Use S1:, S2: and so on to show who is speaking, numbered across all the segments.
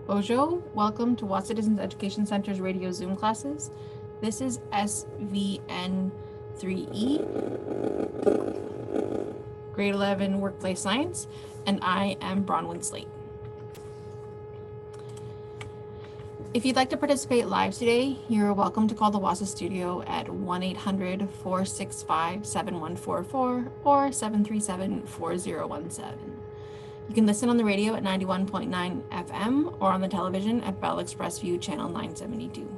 S1: Bonjour, welcome to Wahsa Citizens Education Center's radio Zoom classes. This is SVN3E, grade 11 workplace science, and I am Bronwyn Slate. If you'd like to participate live today, you're welcome to call the Wahsa studio at 1-800-465-7144 or 737-4017. You can listen on the radio at 91.9 FM or on the television at Bell Express View Channel 972.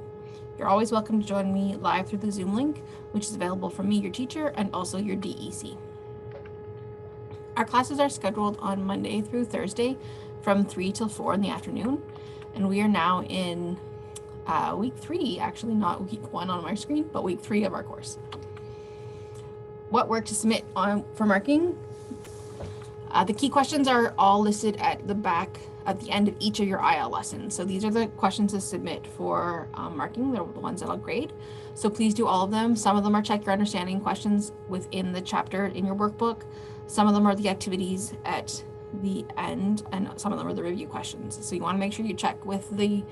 S1: You're always welcome to join me live through the Zoom link, which is available from me, your teacher, and also your DEC. Our classes are scheduled on Monday through Thursday from 3 till 4 in the afternoon, and we are now in week 3, actually not week 1 on my screen, but week 3 of our course. What work to submit for marking? The key questions are all listed at the back at the end of each of your IL lessons. So these are the questions to submit for marking. They're the ones that I'll grade. So please do all of them. Some of them are check your understanding questions within the chapter in your workbook. Some of them are the activities at the end, and some of them are the review questions. So you want to make sure you check with the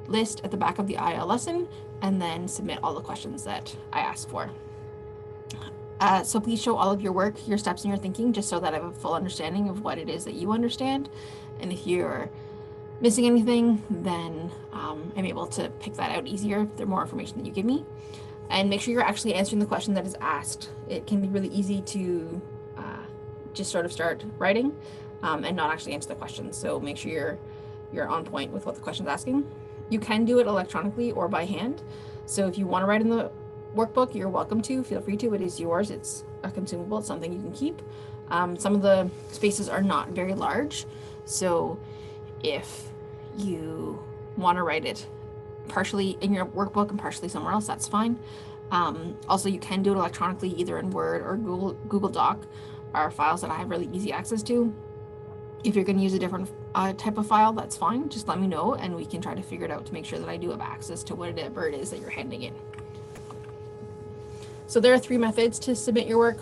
S1: list at the back of the IL lesson and then submit all the questions that I ask for. So please show all of your work, your steps, and your thinking, just so that I have a full understanding of what it is that you understand. And if you're missing anything, then I'm able to pick that out easier if there's more information that you give me. And make sure you're actually answering the question that is asked. It can be really easy to just sort of start writing and not actually answer the question. So make sure you're on point with what the question is asking. You can do it electronically or by hand. So if you want to write in the workbook, you're welcome to. Feel free to. It is yours. It's a consumable. It's something you can keep. Some of the spaces are not very large, so if you want to write it partially in your workbook and partially somewhere else, that's fine. Also, you can do it electronically, either in Word or Google Doc, are files that I have really easy access to. If you're going to use a different type of file, that's fine. Just let me know, and we can try to figure it out to make sure that I do have access to whatever it is that you're handing in. So there are 3 methods to submit your work.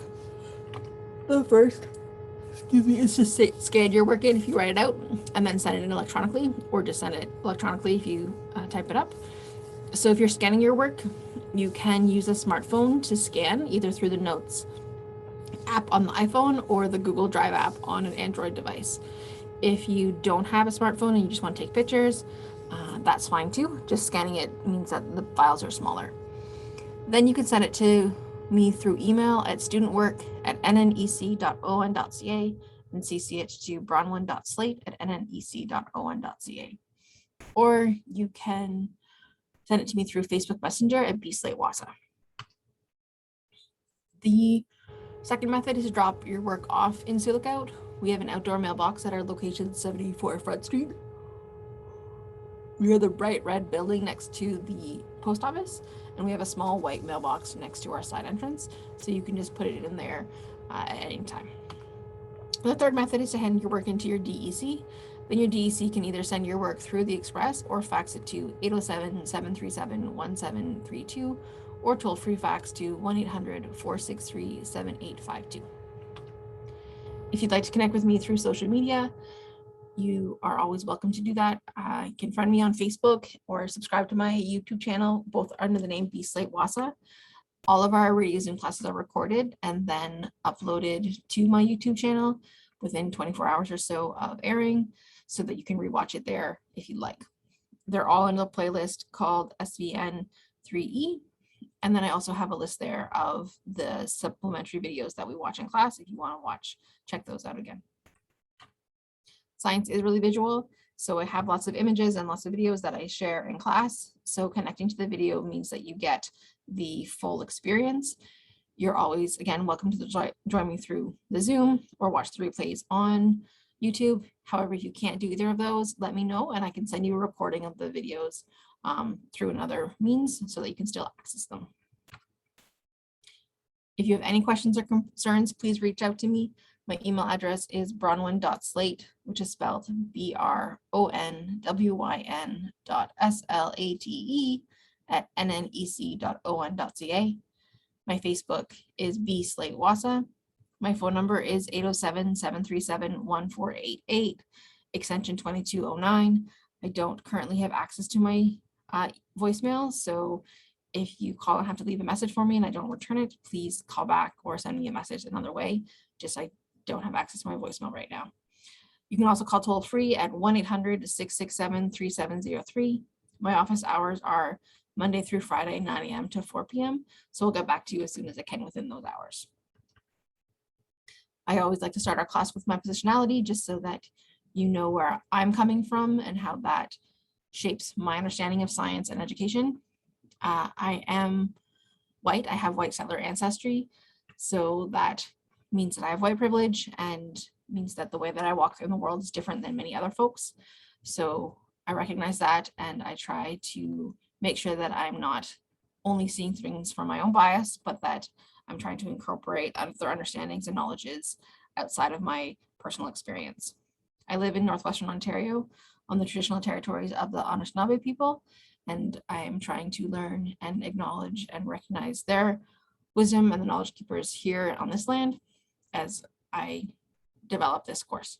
S1: The first, is to scan your work in if you write it out and then send it in electronically, or just send it electronically if you type it up. So if you're scanning your work, you can use a smartphone to scan, either through the Notes app on the iPhone or the Google Drive app on an Android device. If you don't have a smartphone and you just want to take pictures, that's fine too. Just scanning it means that the files are smaller. Then you can send it to me through email at studentwork@nnec.on.ca and CC it to bronwyn.slate@nnec.on.ca. Or you can send it to me through Facebook Messenger at bslatewahsa. The second method is to drop your work off in Sioux Lookout. We have an outdoor mailbox at our location 74 Front Street. We are the bright red building next to the post office, and we have a small white mailbox next to our side entrance, so you can just put it in there at any time. The third method is to hand your work into your DEC. Then your DEC can either send your work through the Express or fax it to 807-737-1732 or toll-free fax to 1-800-463-7852. If you'd like to connect with me through social media, you are always welcome to do that. You can friend me on Facebook or subscribe to my YouTube channel, both under the name B Slate Wahsa. All of our radio Zoom classes are recorded and then uploaded to my YouTube channel within 24 hours or so of airing, so that you can rewatch it there if you'd like. They're all in a playlist called SVN3E. And then I also have a list there of the supplementary videos that we watch in class. If you want to check those out again. Science is really visual, so I have lots of images and lots of videos that I share in class. So connecting to the video means that you get the full experience. You're always, again, welcome to join me through the Zoom or watch the replays on YouTube. However, if you can't do either of those, let me know and I can send you a recording of the videos through another means so that you can still access them. If you have any questions or concerns, please reach out to me. My email address is bronwyn.slate, which is spelled BRONWYN.SLATE@nnec.on.ca. My Facebook is B Slate Wahsa. My phone number is 807-737-1488, extension 2209. I don't currently have access to my voicemail, so if you call and have to leave a message for me and I don't return it, please call back or send me a message another way. Just I don't have access to my voicemail right now. You can also call toll free at 1-800-667-3703. My office hours are Monday through Friday, 9 a.m. to 4 p.m. So we'll get back to you as soon as I can within those hours. I always like to start our class with my positionality just so that you know where I'm coming from and how that shapes my understanding of science and education. I am white. I have white settler ancestry. So that means that I have white privilege and means that the way that I walk through the world is different than many other folks. So I recognize that and I try to make sure that I'm not only seeing things from my own bias, but that I'm trying to incorporate other understandings and knowledges outside of my personal experience. I live in Northwestern Ontario on the traditional territories of the Anishinaabe people, and I am trying to learn and acknowledge and recognize their wisdom and the knowledge keepers here on this land as I develop this course.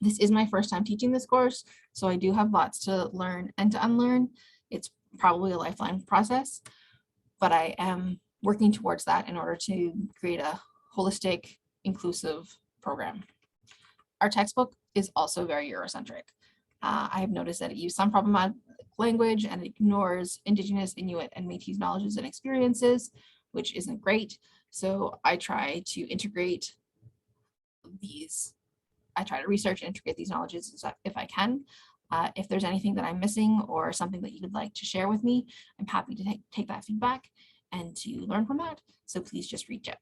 S1: This is my first time teaching this course, so I do have lots to learn and to unlearn. It's probably a lifelong process, but I am working towards that in order to create a holistic, inclusive program. Our textbook is also very Eurocentric. I have noticed that it uses some problematic language and it ignores Indigenous, Inuit, and Métis knowledges and experiences, which isn't great. So I try to integrate these. I try to research and integrate these knowledges if I can. If there's anything that I'm missing or something that you would like to share with me, I'm happy to take that feedback and to learn from that. So please just reach out.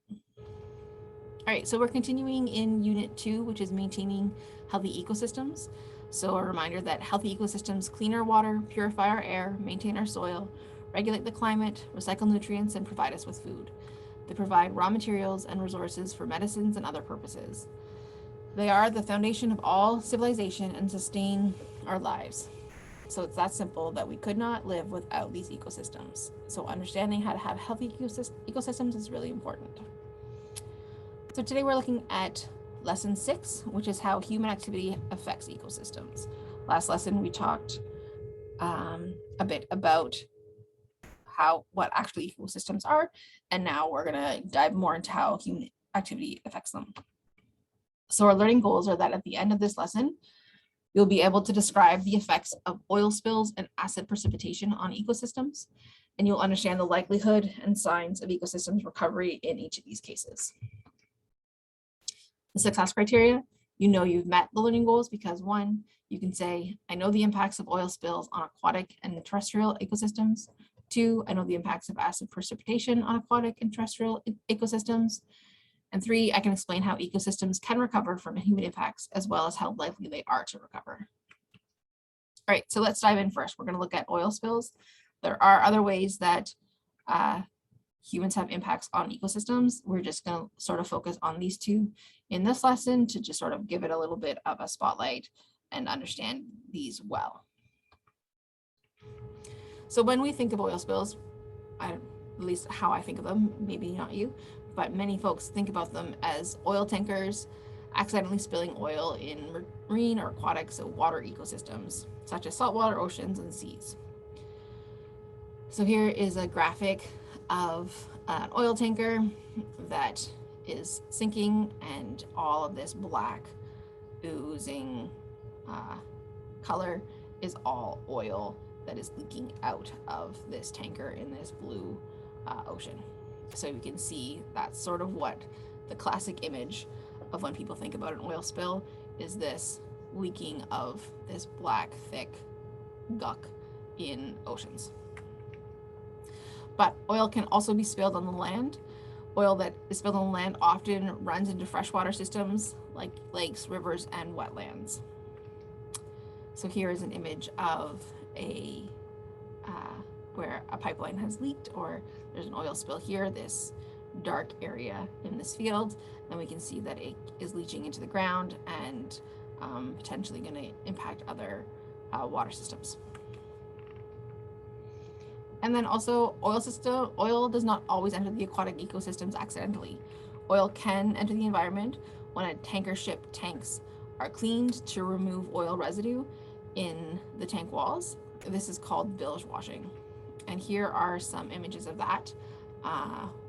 S1: All right, so we're continuing in Unit 2, which is maintaining healthy ecosystems. So a reminder that healthy ecosystems clean our water, purify our air, maintain our soil, regulate the climate, recycle nutrients, and provide us with food. They provide raw materials and resources for medicines and other purposes. They are the foundation of all civilization and sustain our lives. So it's that simple that we could not live without these ecosystems. So understanding how to have healthy ecosystems is really important. So today we're looking at lesson 6, which is how human activity affects ecosystems. Last lesson we talked a bit about what actually ecosystems are, and now we're gonna dive more into how human activity affects them. So our learning goals are that at the end of this lesson, you'll be able to describe the effects of oil spills and acid precipitation on ecosystems, and you'll understand the likelihood and signs of ecosystems recovery in each of these cases. The success criteria, you know you've met the learning goals because 1, you can say, I know the impacts of oil spills on aquatic and terrestrial ecosystems. 2, I know the impacts of acid precipitation on aquatic and terrestrial ecosystems. And 3, I can explain how ecosystems can recover from human impacts as well as how likely they are to recover. All right, so let's dive in first. We're going to look at oil spills. There are other ways that humans have impacts on ecosystems. We're just going to sort of focus on these 2 in this lesson to just sort of give it a little bit of a spotlight and understand these well. So when we think of oil spills, at least how I think of them, maybe not you, but many folks think about them as oil tankers accidentally spilling oil in marine or aquatic, so water ecosystems, such as saltwater oceans and seas. So here is a graphic of an oil tanker that is sinking, and all of this black oozing color is all oil that is leaking out of this tanker in this blue ocean. So you can see that's sort of what the classic image of when people think about an oil spill is, this leaking of this black, thick guck in oceans. But oil can also be spilled on the land. Oil that is spilled on the land often runs into freshwater systems like lakes, rivers, and wetlands. So here is an image of where a pipeline has leaked, or there's an oil spill here, this dark area in this field, and we can see that it is leaching into the ground and potentially going to impact other water systems. And then also oil does not always enter the aquatic ecosystems accidentally. Oil can enter the environment when a tanker ship tanks are cleaned to remove oil residue, in the tank walls. This is called bilge washing. And here are some images of that.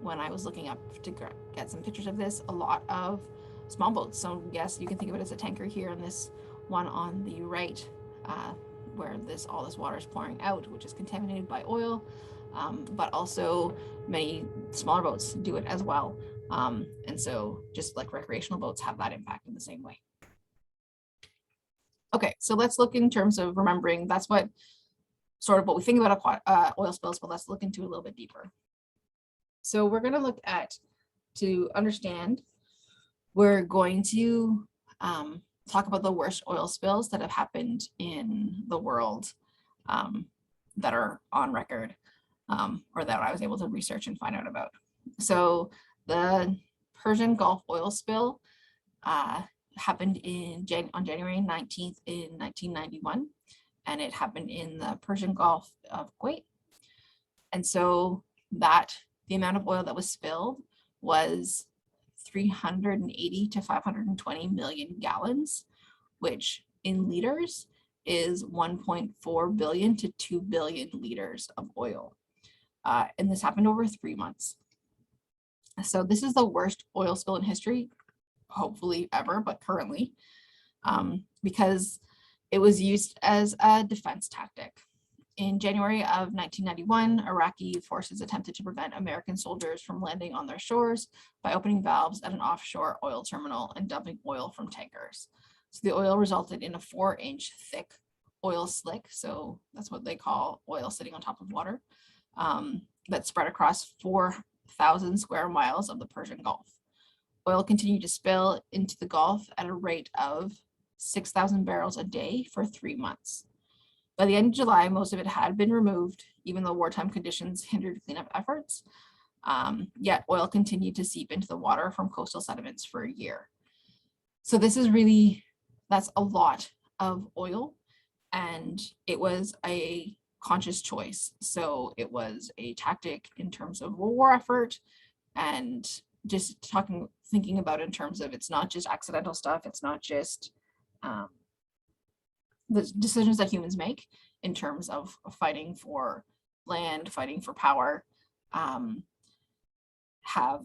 S1: When I was looking up to get some pictures of this, a lot of small boats. So yes, you can think of it as a tanker here, and this one on the right, where all this water is pouring out, which is contaminated by oil, but also many smaller boats do it as well. And so just like recreational boats have that impact in the same way. Okay, so let's look in terms of remembering. That's what sort of what we think about oil spills, but let's look into a little bit deeper. So we're going to look at, to understand, we're going to talk about the worst oil spills that have happened in the world that are on record, or that I was able to research and find out about. So the Persian Gulf oil spill happened on January 19th in 1991, and it happened in the Persian Gulf of Kuwait. And so the amount of oil that was spilled was 380 to 520 million gallons, which in liters is 1.4 billion to 2 billion liters of oil. And this happened over 3 months. So this is the worst oil spill in history, hopefully ever, but currently, because it was used as a defense tactic. In January of 1991, Iraqi forces attempted to prevent American soldiers from landing on their shores by opening valves at an offshore oil terminal and dumping oil from tankers. So the oil resulted in a 4-inch thick oil slick, so that's what they call oil sitting on top of water, that spread across 4,000 square miles of the Persian Gulf. Oil continued to spill into the Gulf at a rate of 6,000 barrels a day for 3 months. By the end of July, most of it had been removed, even though wartime conditions hindered cleanup efforts. Yet oil continued to seep into the water from coastal sediments for a year. So this is that's a lot of oil, and it was a conscious choice. So it was a tactic in terms of a war effort, and just thinking about in terms of, it's not just accidental stuff. It's not just the decisions that humans make in terms of fighting for land, fighting for power, have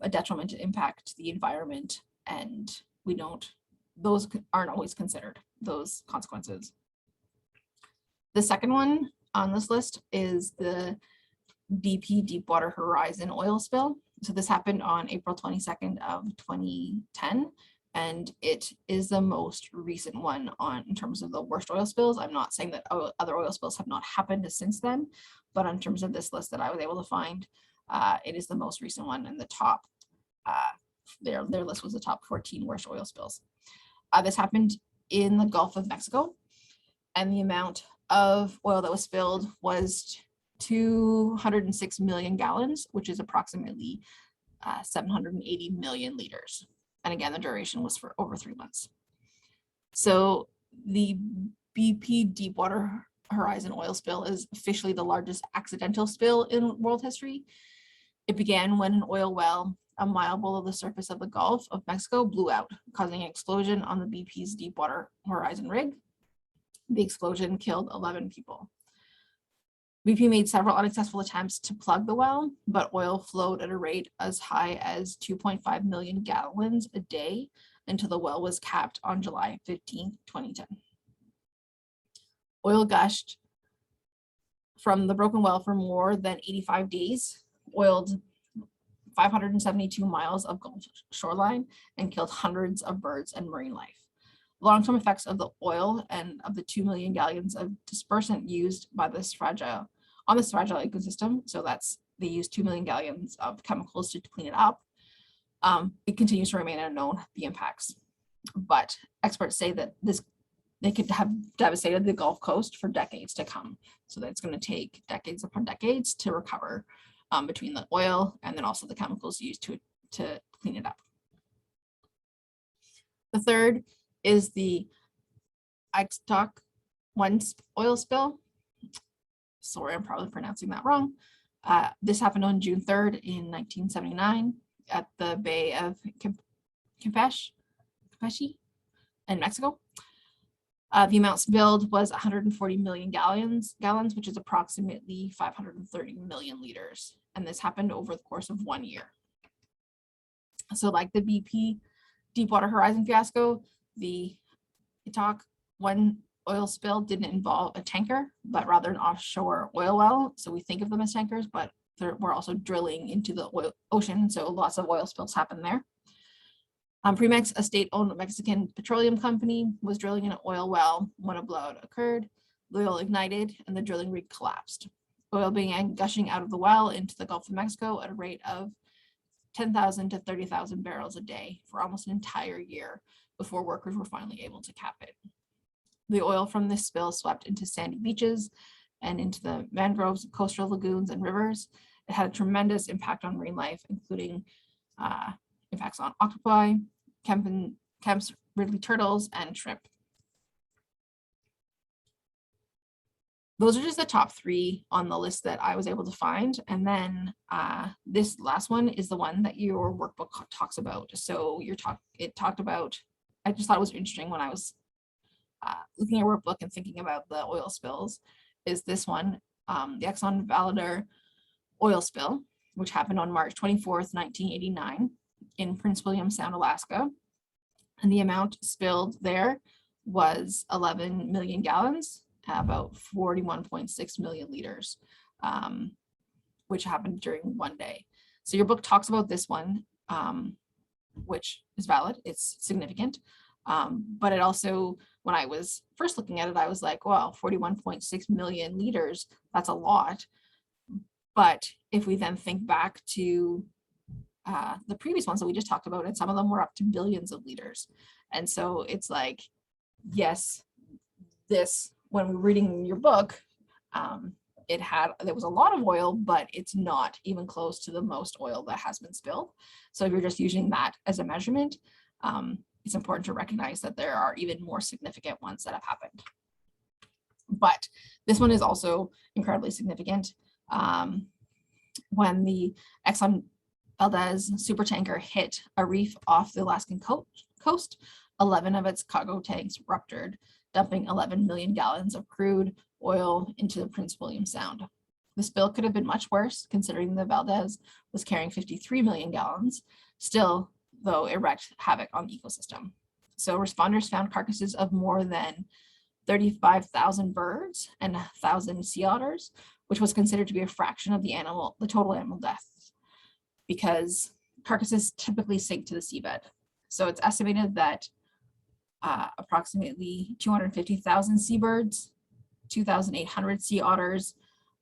S1: a detrimental impact to the environment, and those aren't always considered, those consequences. The second one on this list is the BP Deepwater Horizon oil spill. So this happened on April 22nd of 2010. And it is the most recent one in terms of the worst oil spills. I'm not saying that other oil spills have not happened since then, but in terms of this list that I was able to find, it is the most recent one, and the top, their list was the top 14 worst oil spills. This happened in the Gulf of Mexico, and the amount of oil that was spilled was 206 million gallons, which is approximately 780 million liters. And again, the duration was for over 3 months. So the BP Deepwater Horizon oil spill is officially the largest accidental spill in world history. It began when an oil well a mile below the surface of the Gulf of Mexico blew out, causing an explosion on the BP's Deepwater Horizon rig. The explosion killed 11 people. BP made several unsuccessful attempts to plug the well, but oil flowed at a rate as high as 2.5 million gallons a day until the well was capped on July 15, 2010. Oil gushed from the broken well for more than 85 days, oiled 572 miles of Gulf shoreline, and killed hundreds of birds and marine life. Long-term effects of the oil and of the 2 million gallons of dispersant used by this fragile ecosystem, so they use 2 million gallons of chemicals to clean it up. It continues to remain unknown, the impacts. But experts say that they could have devastated the Gulf Coast for decades to come. So that it's going to take decades upon decades to recover between the oil and then also the chemicals used to clean it up. The third is the Ixtoc 1 oil spill. Sorry, I'm probably pronouncing that wrong. This happened on June 3rd in 1979 at the Bay of Campeche in Mexico. The amount spilled was 140 million gallons, which is approximately 530 million liters. And this happened over the course of 1 year. So like the BP Deepwater Horizon fiasco, the Itak 1 oil spill didn't involve a tanker, but rather an offshore oil well. So we think of them as tankers, but we're also drilling into the ocean. So lots of oil spills happen there. Pemex, a state-owned Mexican petroleum company, was drilling an oil well when a blowout occurred. The oil ignited and the drilling rig collapsed. Oil began gushing out of the well into the Gulf of Mexico at a rate of 10,000 to 30,000 barrels a day for almost an entire year before workers were finally able to cap it. The oil from this spill swept into sandy beaches and into the mangroves, coastal lagoons, and rivers. It had a tremendous impact on marine life, including impacts on octopi, Kemp's Ridley turtles, and shrimp. Those are just the top 3 on the list that I was able to find. And then this last one is the one that your workbook talks about. So it talked about, I just thought it was interesting when I was looking at your workbook and thinking about the oil spills, is this one, the Exxon Valdez oil spill, which happened on March 24th, 1989 in Prince William Sound, Alaska. And the amount spilled there was 11 million gallons, about 41.6 million liters, which happened during 1 day. So your book talks about this one, which is valid, it's significant. But it also, when I was first looking at it, I was like, well, 41.6 million liters, that's a lot. But if we then think back to the previous ones that we just talked about, and some of them were up to billions of liters. And so it's like, yes, this, when we're reading your book, there was a lot of oil, but it's not even close to the most oil that has been spilled. So if you're just using that as a measurement, it's important to recognize that there are even more significant ones that have happened. But this one is also incredibly significant. When the Exxon Valdez supertanker hit a reef off the Alaskan coast, 11 of its cargo tanks ruptured, dumping 11 million gallons of crude oil into the Prince William Sound. The spill could have been much worse, considering the Valdez was carrying 53 million gallons. Still, though, it wreaked havoc on the ecosystem. So responders found carcasses of more than 35,000 birds and 1,000 sea otters, which was considered to be a fraction of the total animal deaths, because carcasses typically sink to the seabed. So it's estimated that approximately 250,000 seabirds, 2,800 sea otters,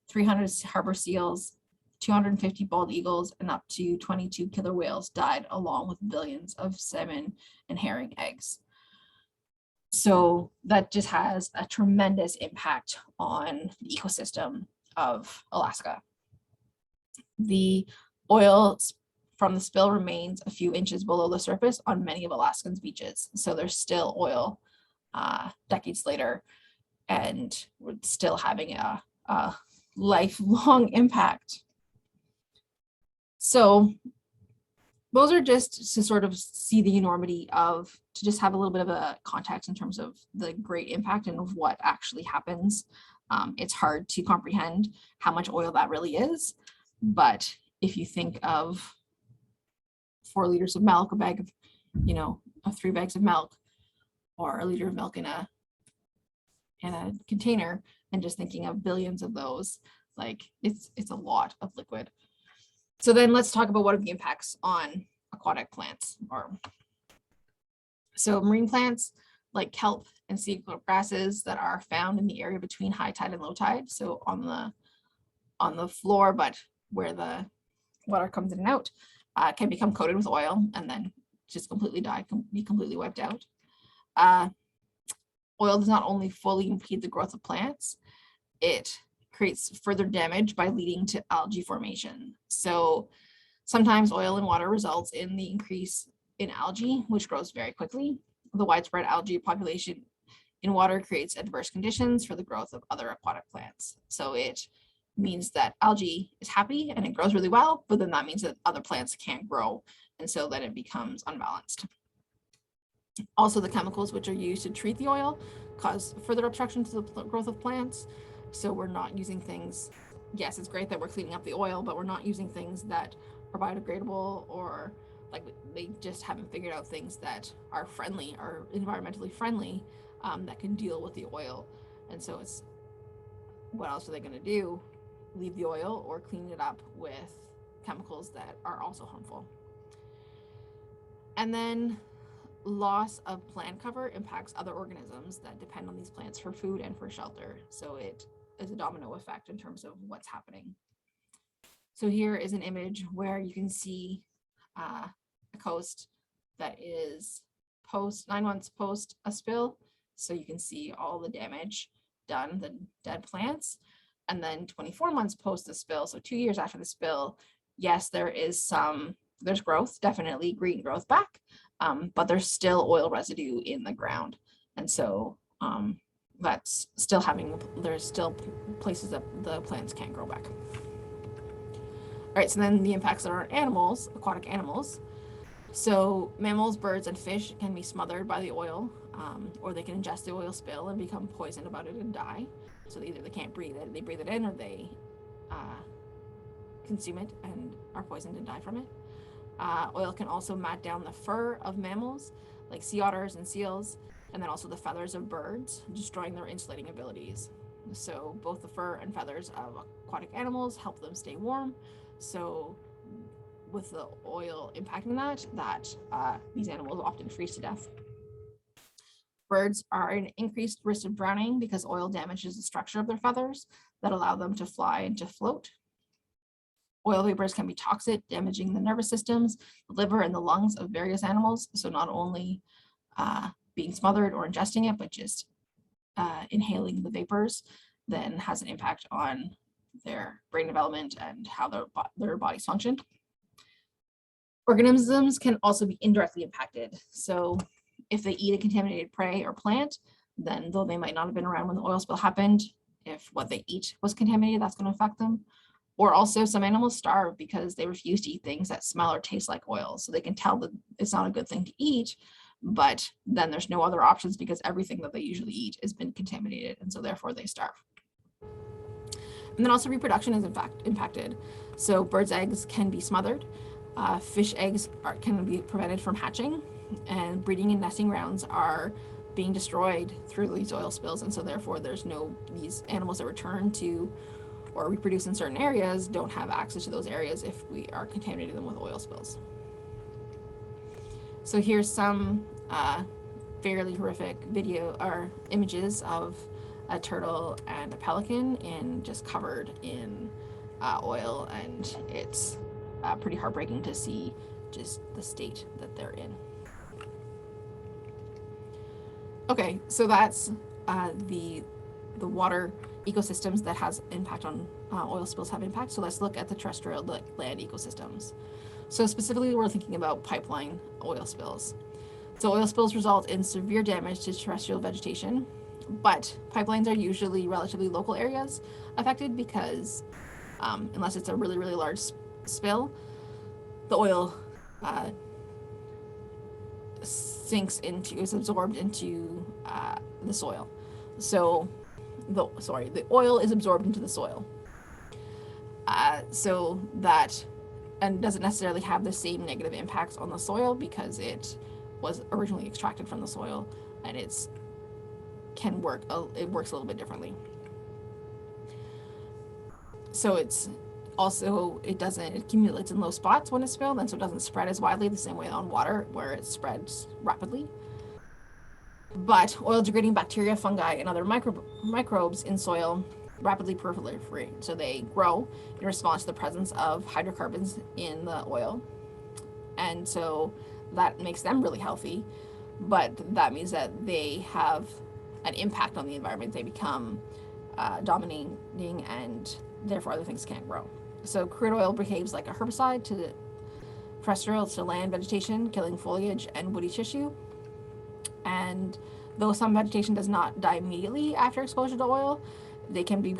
S1: 300 harbor seals, 250 bald eagles, and up to 22 killer whales died, along with billions of salmon and herring eggs. So that just has a tremendous impact on the ecosystem of Alaska. The oil from the spill remains a few inches below the surface on many of Alaskans' beaches. So there's still oil decades later, and we're still having a lifelong impact. So those are just to sort of see the enormity of, to just have a little bit of a context in terms of the great impact and of what actually happens. It's hard to comprehend how much oil that really is, but if you think of 4 liters of milk, a bag of 3 bags of milk, or a liter of milk in a container, and just thinking of billions of those, like it's a lot of liquid. So then let's talk about what are the impacts on aquatic plants. So marine plants like kelp and sea grasses that are found in the area between high tide and low tide, so on the floor, but where the water comes in and out, can become coated with oil and then just completely die, be completely wiped out. Oil does not only fully impede the growth of plants, it creates further damage by leading to algae formation. So sometimes oil in water results in the increase in algae, which grows very quickly. The widespread algae population in water creates adverse conditions for the growth of other aquatic plants. So it means that algae is happy and it grows really well, but then that means that other plants can't grow, and so then it becomes unbalanced. Also, the chemicals which are used to treat the oil cause further obstruction to the growth of plants. So we're not using things, yes, it's great that we're cleaning up the oil, but we're not using things that are biodegradable, or like they just haven't figured out things that are friendly, are environmentally friendly, that can deal with the oil. And so it's, what else are they going to do? Leave the oil or clean it up with chemicals that are also harmful. And then loss of plant cover impacts other organisms that depend on these plants for food and for shelter. So it is a domino effect in terms of what's happening. So here is an image where you can see a coast that is 9 months post a spill. So you can see all the damage done, the dead plants. And then 24 months post the spill, so 2 years after the spill, yes, there's growth, definitely green growth back, but there's still oil residue in the ground. And so there's still places that the plants can't grow back. All right, so then the impacts are on animals, aquatic animals. So mammals, birds, and fish can be smothered by the oil, or they can ingest the oil spill and become poisoned about it and die. So either they can't breathe it, they breathe it in, or they consume it and are poisoned and die from it. Oil can also mat down the fur of mammals, like sea otters and seals, and then also the feathers of birds, destroying their insulating abilities. So both the fur and feathers of aquatic animals help them stay warm. So with the oil impacting that these animals often freeze to death. Birds are an increased risk of drowning because oil damages the structure of their feathers that allow them to fly and to float. Oil vapors can be toxic, damaging the nervous systems, the liver, and the lungs of various animals. So not only being smothered or ingesting it, but just inhaling the vapors then has an impact on their brain development and how their bodies function. Organisms can also be indirectly impacted. So if they eat a contaminated prey or plant, then though they might not have been around when the oil spill happened, if what they eat was contaminated, that's going to affect them. Or also some animals starve because they refuse to eat things that smell or taste like oil. So they can tell that it's not a good thing to eat, but then there's no other options because everything that they usually eat has been contaminated, and so therefore they starve. And then also reproduction is in fact impacted. So birds' eggs can be smothered. Fish eggs can be prevented from hatching, and breeding and nesting grounds are being destroyed through these oil spills. And so therefore these animals that return to or reproduce in certain areas don't have access to those areas if we are contaminating them with oil spills. So here's some fairly horrific video or images of a turtle and a pelican just covered in oil, and it's pretty heartbreaking to see just the state that they're in. Okay, so that's the water ecosystems that has impact on oil spills have impact. So let's look at the terrestrial land ecosystems. So specifically, we're thinking about pipeline oil spills. So oil spills result in severe damage to terrestrial vegetation, but pipelines are usually relatively local areas affected because unless it's a really, really large spill, the oil is absorbed into the soil. So the oil is absorbed into the soil. So that, and doesn't necessarily have the same negative impacts on the soil because it was originally extracted from the soil, and it works a little bit differently. So it accumulates in low spots when it's spilled, and so it doesn't spread as widely the same way on water where it spreads rapidly. But oil degrading bacteria, fungi, and other microbes in soil rapidly proliferate. So they grow in response to the presence of hydrocarbons in the oil. And so that makes them really healthy, but that means that they have an impact on the environment. They become dominating, and therefore other things can't grow. So crude oil behaves like a herbicide to terrestrial to land vegetation, killing foliage and woody tissue. And though some vegetation does not die immediately after exposure to oil, they can be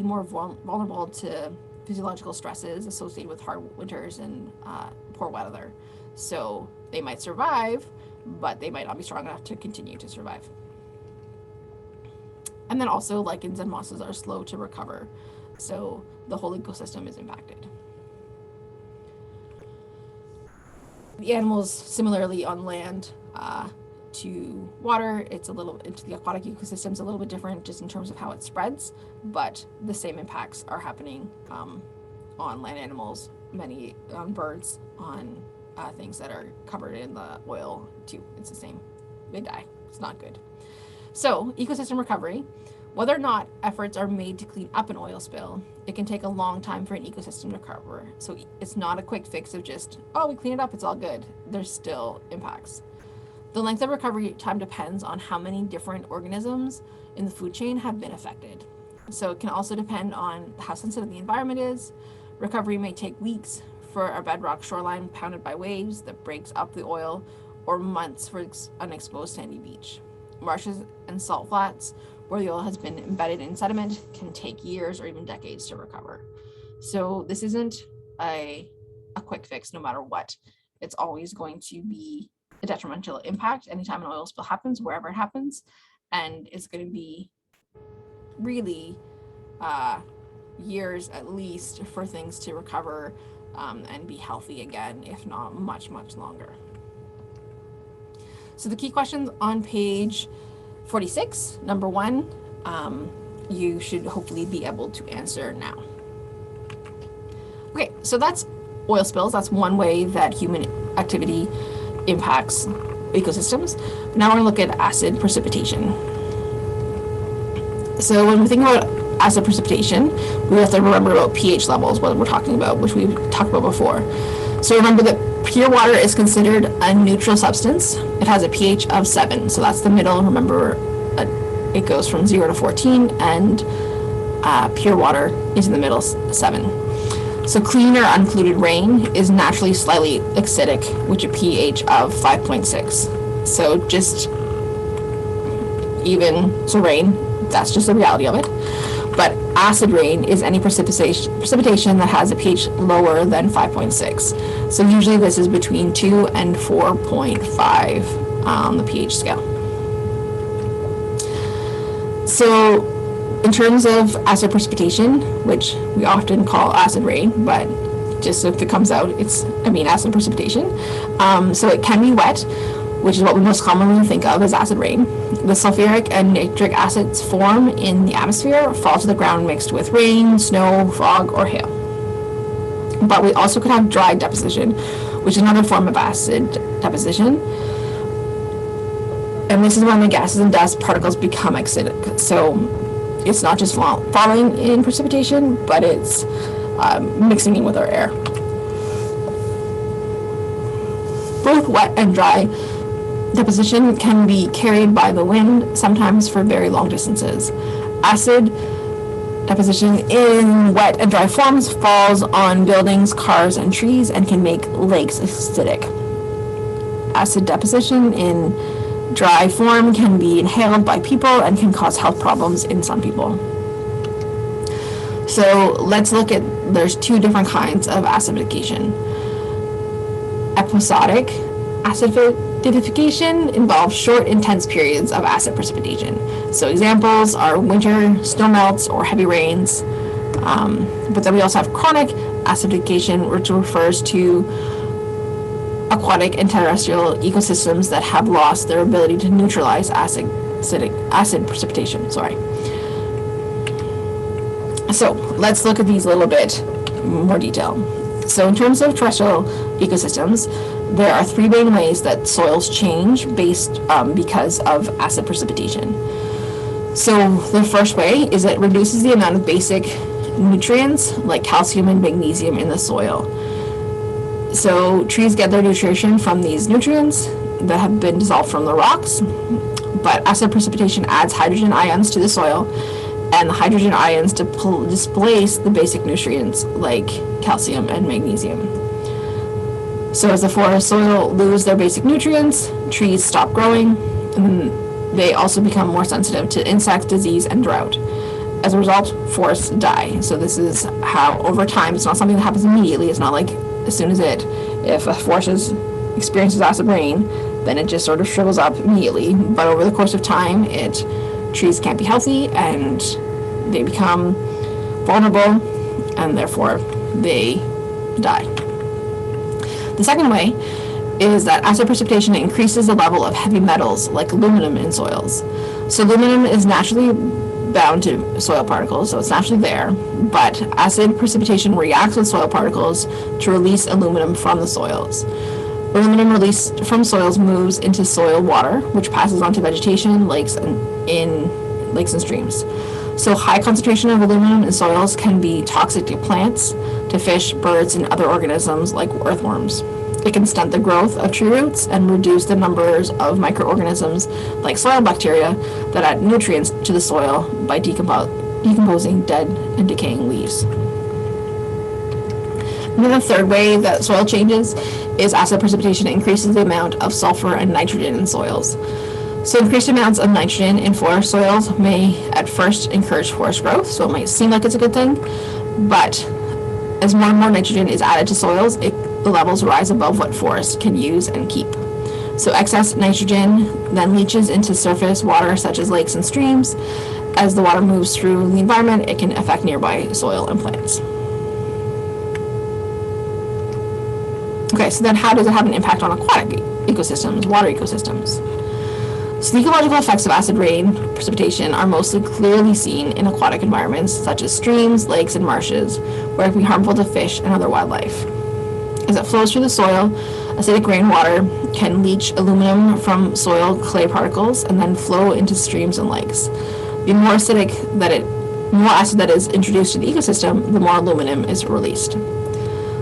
S1: more vulnerable to physiological stresses associated with hard winters and poor weather. So they might survive, but they might not be strong enough to continue to survive. And then also lichens and mosses are slow to recover, so the whole ecosystem is impacted. The animals, similarly on land to water, into the aquatic ecosystem is a little bit different just in terms of how it spreads, but the same impacts are happening on land animals, many on birds, on things that are covered in the oil too. It's the same. They die. It's not good. So ecosystem recovery, whether or not efforts are made to clean up an oil spill, it can take a long time for an ecosystem to recover. So it's not a quick fix of just, oh, we clean it up, it's all good. There's still impacts. The length of recovery time depends on how many different organisms in the food chain have been affected. So it can also depend on how sensitive the environment is. Recovery may take weeks for a bedrock shoreline pounded by waves that breaks up the oil, or months for an exposed sandy beach. Marshes and salt flats where the oil has been embedded in sediment can take years or even decades to recover. So this isn't a quick fix no matter what. It's always going to be a detrimental impact anytime an oil spill happens, wherever it happens, and it's going to be really years at least for things to recover and be healthy again, if not much, much longer. So the key questions on page 46, number 1, you should hopefully be able to answer now. Okay, so that's oil spills. That's one way that human activity impacts ecosystems. Now we're going to look at acid precipitation. So when we think about acid precipitation, we have to remember about pH levels, what we're talking about, which we've talked about before. So remember that pure water is considered a neutral substance. It has a pH of 7, so that's the middle. Remember, it goes from 0 to 14, and pure water is in the middle, 7. So clean or uncluded rain is naturally slightly acidic, with a pH of 5.6. So just rain, that's just the reality of it. But acid rain is any precipitation that has a pH lower than 5.6. So usually this is between 2 and 4.5 on the pH scale. So in terms of acid precipitation, which we often call acid rain, but just if it comes out, acid precipitation. So it can be wet, which is what we most commonly think of as acid rain. The sulfuric and nitric acids form in the atmosphere, fall to the ground mixed with rain, snow, fog, or hail. But we also could have dry deposition, which is another form of acid deposition. And this is when the gases and dust particles become acidic. So it's not just falling in precipitation, but it's mixing in with our air. Both wet and dry deposition can be carried by the wind, sometimes for very long distances. Acid deposition in wet and dry forms falls on buildings, cars, and trees and can make lakes acidic. Acid deposition in dry form can be inhaled by people and can cause health problems in some people. So let's look at, there's 2 different kinds of acidification. Episodic acidification involves short, intense periods of acid precipitation. So examples are winter snowmelts or heavy rains. But then we also have chronic acidification, which refers to aquatic and terrestrial ecosystems that have lost their ability to neutralize acid precipitation. So let's look at these a little bit more detail. So in terms of terrestrial ecosystems, there are 3 main ways that soils change because of acid precipitation. So the first way is it reduces the amount of basic nutrients like calcium and magnesium in the soil. So trees get their nutrition from these nutrients that have been dissolved from the rocks, but acid precipitation adds hydrogen ions to the soil, and the hydrogen ions displace the basic nutrients like calcium and magnesium. So as the forest soil lose their basic nutrients, trees stop growing, and they also become more sensitive to insects, disease, and drought. As a result, forests die. So this is how, over time, it's not something that happens immediately. It's not like as soon as if a forest experiences acid rain, then it just sort of shrivels up immediately. But over the course of time, trees can't be healthy and they become vulnerable, and therefore they die. The second way is that acid precipitation increases the level of heavy metals like aluminum in soils. So aluminum is naturally bound to soil particles, so it's naturally there, but acid precipitation reacts with soil particles to release aluminum from the soils. Aluminum released from soils moves into soil water, which passes on to vegetation, lakes, and streams. So high concentration of aluminum in soils can be toxic to plants, to fish, birds, and other organisms like earthworms. It can stunt the growth of tree roots and reduce the numbers of microorganisms like soil bacteria that add nutrients to the soil by decomposing dead and decaying leaves. And then the third way that soil changes is acid precipitation increases the amount of sulfur and nitrogen in soils. So increased amounts of nitrogen in forest soils may at first encourage forest growth, so it might seem like it's a good thing, but as more and more nitrogen is added to soils, the levels rise above what forests can use and keep. So excess nitrogen then leaches into surface water such as lakes and streams. As the water moves through the environment, it can affect nearby soil and plants. Okay, so then how does it have an impact on aquatic ecosystems, water ecosystems? So the ecological effects of acid rain precipitation are mostly clearly seen in aquatic environments such as streams, lakes, and marshes, where it can be harmful to fish and other wildlife. As it flows through the soil, acidic rainwater can leach aluminum from soil clay particles and then flow into streams and lakes. The more acid that is introduced to the ecosystem, the more aluminum is released.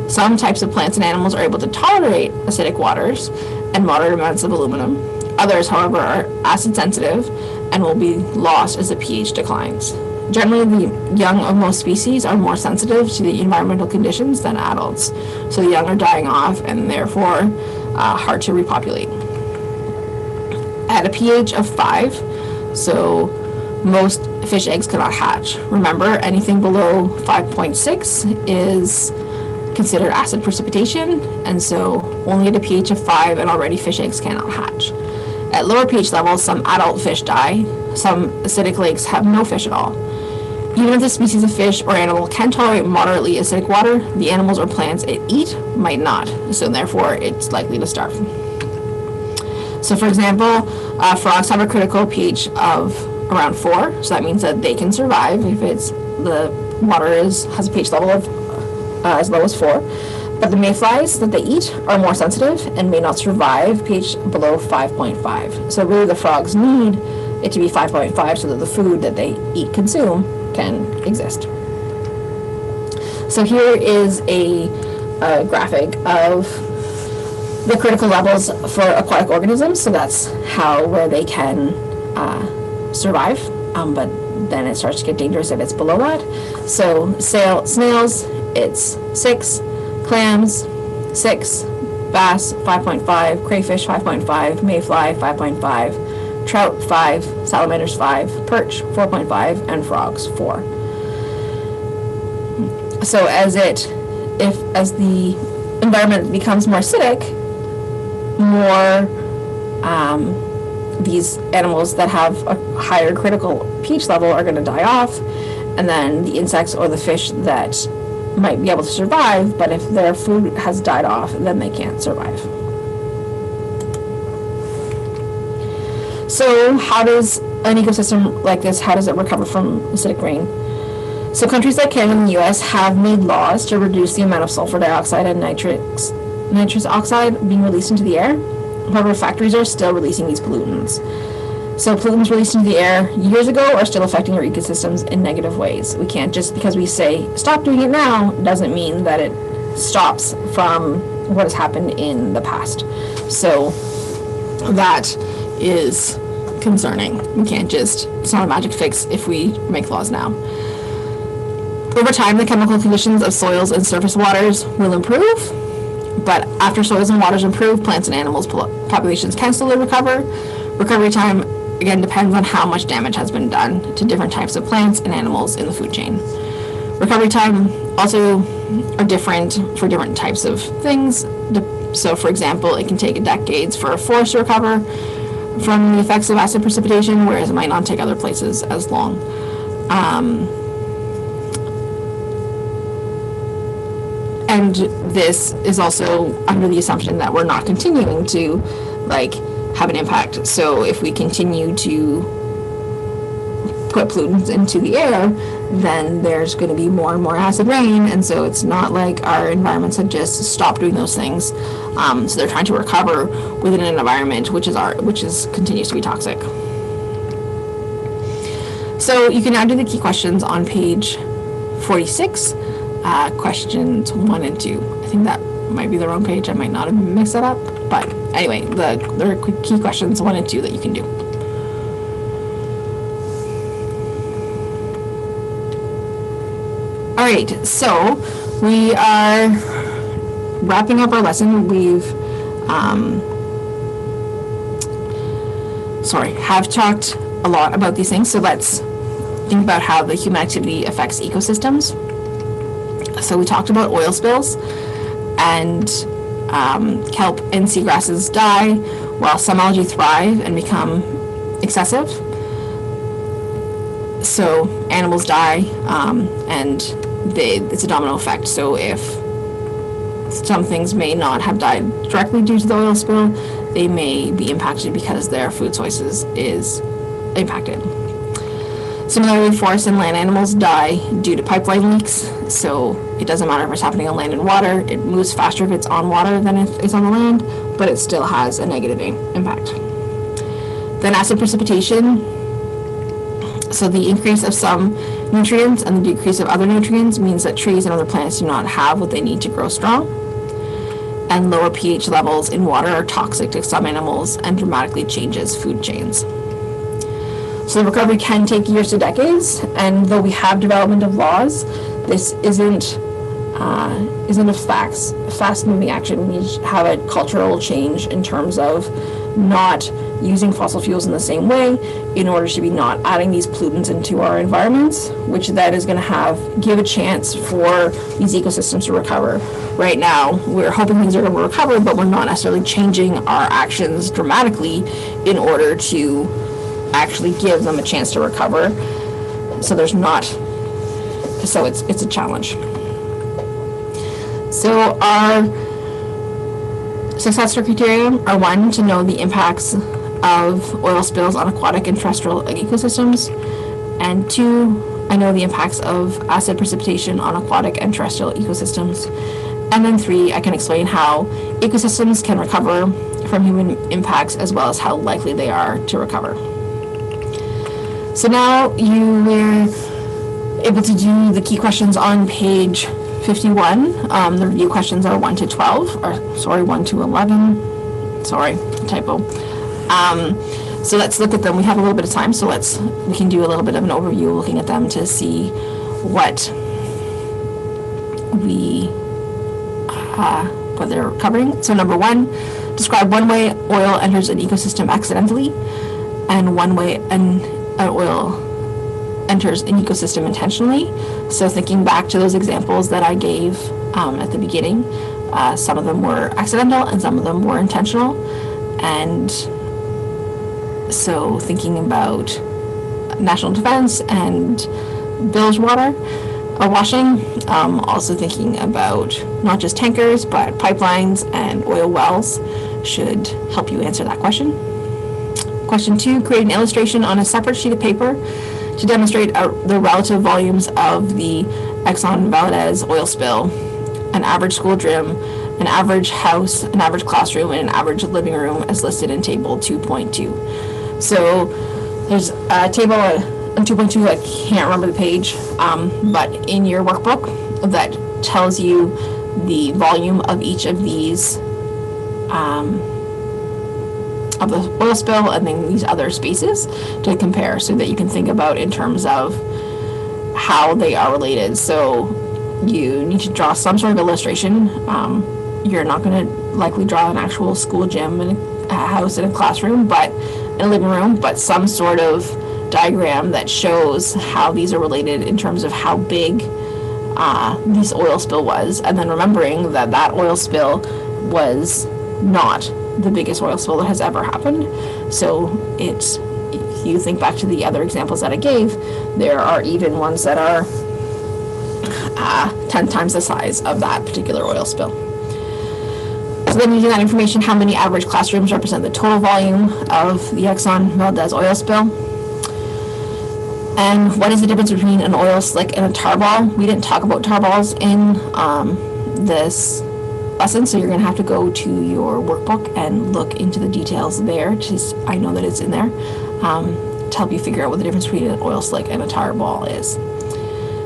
S1: Some types of plants and animals are able to tolerate acidic waters and moderate amounts of aluminum. Others, however, are acid sensitive and will be lost as the pH declines. Generally, the young of most species are more sensitive to the environmental conditions than adults, so the young are dying off and therefore hard to repopulate. At a pH of 5, so most fish eggs cannot hatch. Remember, anything below 5.6 is considered acid precipitation, and so only at a pH of 5 and already fish eggs cannot hatch. At lower pH levels, some adult fish die. Some acidic lakes have no fish at all. Even if the species of fish or animal can tolerate moderately acidic water, the animals or plants it eat might not, so therefore it's likely to starve. So for example, frogs have a critical pH of around 4, so that means that they can survive if the water has a pH level of as low as 4. But the mayflies that they eat are more sensitive and may not survive pH below 5.5. So really the frogs need it to be 5.5 so that the food that they consume can exist. So here is a graphic of the critical levels for aquatic organisms. So that's where they can survive, but then it starts to get dangerous if it's below that. So snails, it's 6, clams 6, bass 5.5, crayfish 5.5, mayfly 5.5, trout 5, salamanders 5, perch 4.5, and frogs 4. So as the environment becomes more acidic, more these animals that have a higher critical pH level are going to die off, and then the insects or the fish that might be able to survive, but if their food has died off, then they can't survive. So how does an ecosystem like this, how does it recover from acidic rain? So countries like Canada and the US have made laws to reduce the amount of sulfur dioxide and nitrous oxide being released into the air. However, factories are still releasing these pollutants. So pollutants released into the air years ago are still affecting our ecosystems in negative ways. We can't, just because we say stop doing it now, doesn't mean that it stops from what has happened in the past. So that is concerning. We can't it's not a magic fix if we make laws now. Over time, the chemical conditions of soils and surface waters will improve, but after soils and waters improve, plants and animals populations can slowly recover. Recovery time, again, depends on how much damage has been done to different types of plants and animals in the food chain. Recovery time also are different for different types of things, So for example, it can take decades for a forest to recover from the effects of acid precipitation, whereas it might not take other places as long. And this is also under the assumption that we're not continuing to have an impact. So if we continue to put pollutants into the air, then there's going to be more and more acid rain, and so it's not like our environments have just stopped doing those things. So they're trying to recover within an environment which continues to be toxic. So you can now do the key questions on page 46, questions 1 and 2. I think that might be the wrong page. I might not have mixed that up, but anyway, there are key questions 1 and 2 that you can do. All right, so we are wrapping up our lesson. We've have talked a lot about these things, so let's think about how the human activity affects ecosystems. So we talked about oil spills, and kelp and seagrasses die while some algae thrive and become excessive. So animals die, and it's a domino effect. So if some things may not have died directly due to the oil spill, they may be impacted because their food sources is impacted. Similarly, forest and land animals die due to pipeline leaks. So it doesn't matter if it's happening on land and water. It moves faster if it's on water than if it's on the land, but it still has a negative impact. Then acid precipitation. So the increase of some nutrients and the decrease of other nutrients means that trees and other plants do not have what they need to grow strong. And lower pH levels in water are toxic to some animals and dramatically changes food chains. So the recovery can take years to decades, and though we have development of laws, this isn't a fast-moving action. We need to have a cultural change in terms of not using fossil fuels in the same way in order to be not adding these pollutants into our environments, which then is going to give a chance for these ecosystems to recover. Right now, we're hoping things are going to recover, but we're not necessarily changing our actions dramatically in order to actually give them a chance to recover. So it's a challenge. So our success criteria are: 1, to know the impacts of oil spills on aquatic and terrestrial ecosystems, and 2, I know the impacts of acid precipitation on aquatic and terrestrial ecosystems, and then 3, I can explain how ecosystems can recover from human impacts as well as how likely they are to recover. So now you were able to do the key questions on page 51. The review questions are 1 to 12, or 1 to 11. Sorry, typo. So let's look at them. We have a little bit of time, so we can do a little bit of an overview looking at them to see what they're covering. So number 1, describe one way oil enters an ecosystem accidentally, and one way an oil enters an ecosystem intentionally. So thinking back to those examples that I gave at the beginning, some of them were accidental and some of them were intentional. And so thinking about national defense and bilge water washing, also thinking about not just tankers but pipelines and oil wells should help you answer that question. Question 2, create an illustration on a separate sheet of paper to demonstrate the relative volumes of the Exxon Valdez oil spill, an average school gym, an average house, an average classroom, and an average living room as listed in table 2.2. So there's a table on 2.2, I can't remember the page, but in your workbook that tells you the volume of each of these of the oil spill and then these other spaces to compare, so that you can think about in terms of how they are related. So you need to draw some sort of illustration. You're not going to likely draw an actual school gym and a house and a classroom, but in a living room, but some sort of diagram that shows how these are related in terms of how big this oil spill was, and then remembering that oil spill was not the biggest oil spill that has ever happened. So if you think back to the other examples that I gave, there are even ones that are 10 times the size of that particular oil spill. So then using that information, how many average classrooms represent the total volume of the Exxon Valdez oil spill? And what is the difference between an oil slick and a tar ball? We didn't talk about tar balls in this lesson, so you're going to have to go to your workbook and look into the details there. I know that it's in there to help you figure out what the difference between an oil slick and a tar ball is.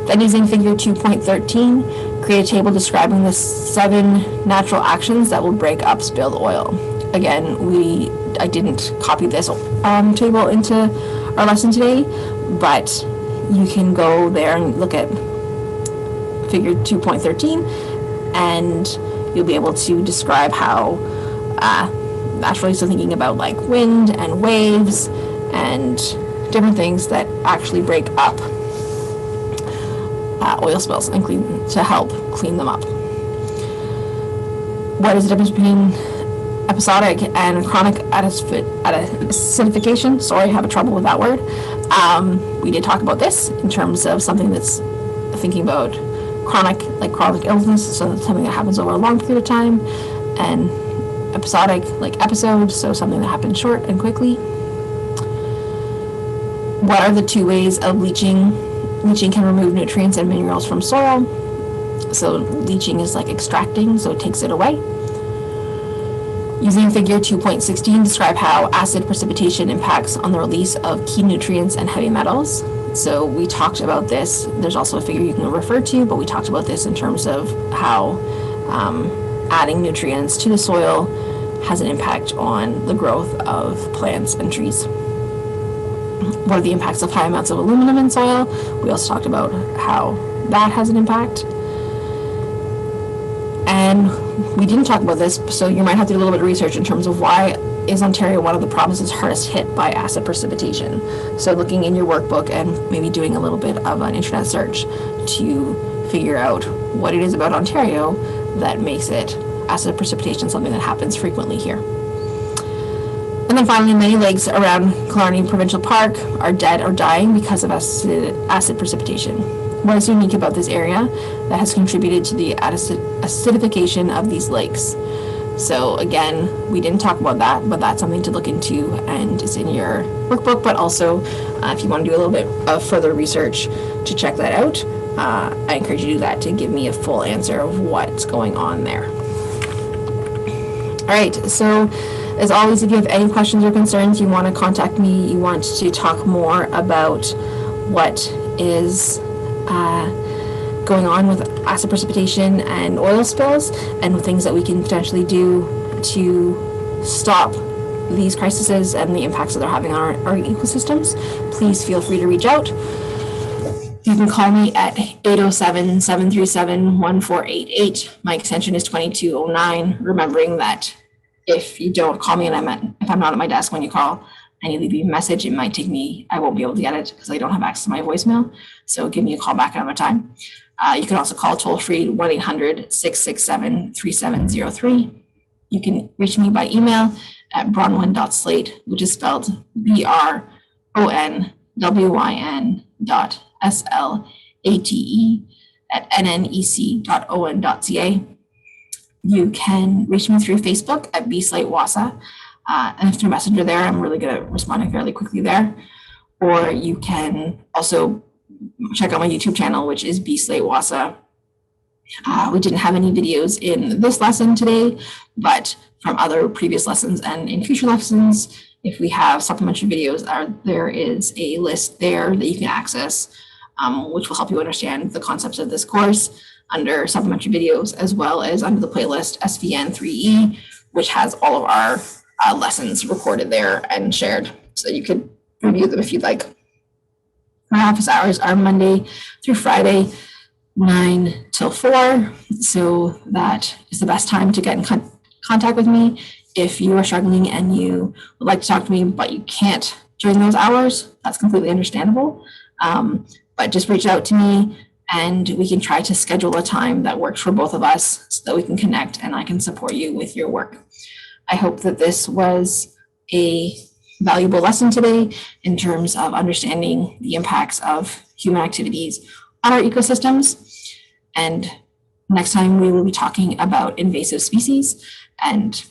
S1: Then using figure 2.13, create a table describing the 7 natural actions that will break up spilled oil. Again, I didn't copy this table into our lesson today, but you can go there and look at figure 2.13 and you'll be able to describe how naturally, so thinking about like wind and waves and different things that actually break up oil spills and to help clean them up. What is the difference between episodic and chronic acidification? Sorry, I have trouble with that word. We did talk about this in terms of something that's thinking about chronic illness, so that's something that happens over a long period of time, and episodic, like episodes, so something that happens short and quickly. What are the 2 ways of leaching? Leaching can remove nutrients and minerals from soil. So leaching is like extracting, so it takes it away. Using figure 2.16, describe how acid precipitation impacts on the release of key nutrients and heavy metals. So we talked about this. There's also a figure you can refer to, but we talked about this in terms of how adding nutrients to the soil has an impact on the growth of plants and trees. What are the impacts of high amounts of aluminum in soil? We also talked about how that has an impact. And we didn't talk about this, so you might have to do a little bit of research in terms of why is Ontario one of the provinces hardest hit by acid precipitation. So looking in your workbook and maybe doing a little bit of an internet search to figure out what it is about Ontario that makes it acid precipitation something that happens frequently here. And then finally, many lakes around Killarney Provincial Park are dead or dying because of acid precipitation. What is unique about this area that has contributed to the acidification of these lakes? So again, we didn't talk about that, but that's something to look into and it's in your workbook. But also, if you want to do a little bit of further research to check that out, I encourage you to do that to give me a full answer of what's going on there. All right, so as always, if you have any questions or concerns, you want to contact me, you want to talk more about what is going on with acid precipitation and oil spills and things that we can potentially do to stop these crises and the impacts that they're having on our ecosystems, please feel free to reach out. You can call me at 807-737-1488. My extension is 2209. Remembering that if you don't call me and if I'm not at my desk when you call and you leave me a message, it might take me, I won't be able to get it because I don't have access to my voicemail. So give me a call back another time. You can also call toll free 1-800-667-3703. You can reach me by email at bronwyn.slate, which is spelled BRONWYN.SLATE@nnec.on.ca. You can reach me through Facebook at B-Slate Wahsa, and through Messenger there. I'm really good at responding fairly quickly there. Or you can also check out my YouTube channel, which is B-Slate Wahsa. We didn't have any videos in this lesson today, but from other previous lessons and in future lessons, if we have supplementary videos, there is a list there that you can access, which will help you understand the concepts of this course under supplementary videos, as well as under the playlist SVN3E, which has all of our lessons recorded there and shared, so you could review them if you'd like. My office hours are Monday through Friday, 9 till 4. So that is the best time to get in contact with me. If you are struggling and you would like to talk to me, but you can't during those hours, that's completely understandable. But just reach out to me and we can try to schedule a time that works for both of us so that we can connect and I can support you with your work. I hope that this was a valuable lesson today in terms of understanding the impacts of human activities on our ecosystems. And next time we will be talking about invasive species and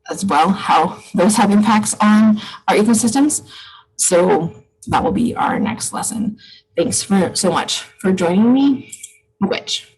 S1: as well how those have impacts on our ecosystems. So that will be our next lesson. Thanks so much for joining me. Witch.